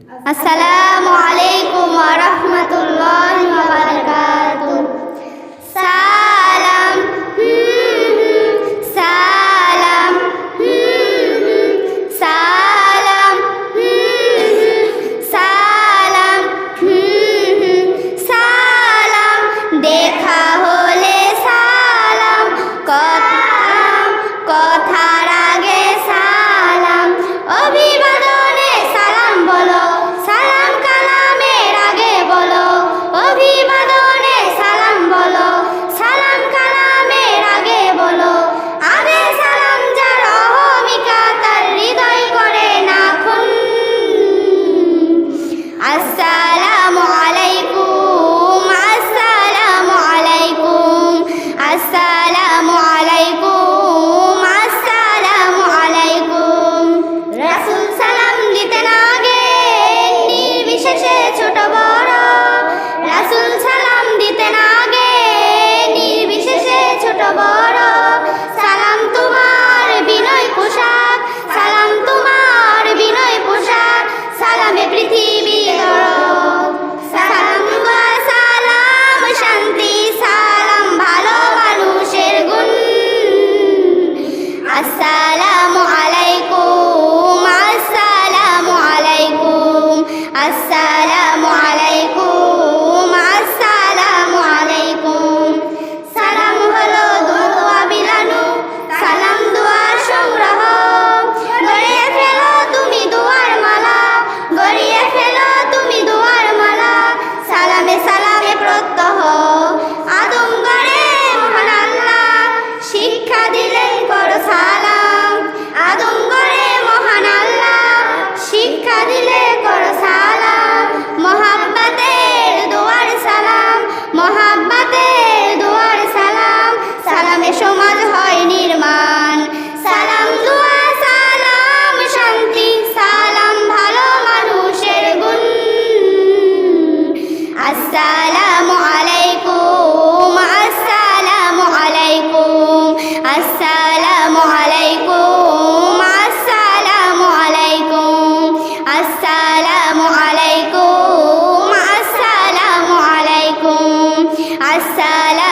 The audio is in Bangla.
আসসালামু আলাইকুম ওয়া রাহমাতুল্লাহি ওয়া বারাকাতুহু। সালাম সালাম সালাম সালাম সালাম দেখা হলে সালাম, কথার আগে সালাম, অভিবাদনে সালাম বলো, সালাম কালামের আগে বলো, অভিবাদনে সালাম বলো, সালাম কালামের আগে বলো। আগে সালাম যার অহমিকা তার হৃদয় করে না খুন। আসসালামু আলাইকুম আসসালামু আলাইকুম আসসালামু আলাইকুম আসসালামু আলাইকুম। রাসূল সালাম দিতেন আগে নির্বিশেষে ছোট বড়, রাসূল সালাম দিতেন আগে নির্বিশেষে ছোট বড়। সালাম তোমার বিনয় পোশাক, সালাম তোমার বিনয় পোশাক, সালামে পৃথিবী দরদ। সালাম দোয়া সালাম শান্তি, সালাম ভালো মানুষের গুণ। আসসালামু আলাইকুম আসসালামু আলাইকুম আসসালামু আলাইকুম আসসালামু আলাইকুম। সালাম হলো দোয়া বিলানো, সালাম দোয়ার সংগ্রহ। গড়িয়ে ফেলো তুমি দোয়ার মালা, গড়িয়ে ফেলো তুমি দোয়ার মালা, সালামে সালামে প্রত্যহ। আদম গড়ে মহান আল্লাহ শিক্ষা দিলেন করো সালাম, আদম গড়ে মহান আল্লাহ শিক্ষা দিলে করো সালাম। মোহাব্বতের দোয়ার সালাম, মোহাব্বতের দোয়ার সালাম, সালামে সমাজ হয় নির্মাণ। সালাম দোয়া সালাম শান্তি, সালাম ভালো মানুষের গুণ। আসসালামু আলাইকুম আসসালামু আলাইকুম আসসালামু আলাইকুম আসসালামু আলাইকুম আসসালামু আলাইকুম আসসালামু আলাইকুম আসসালাম।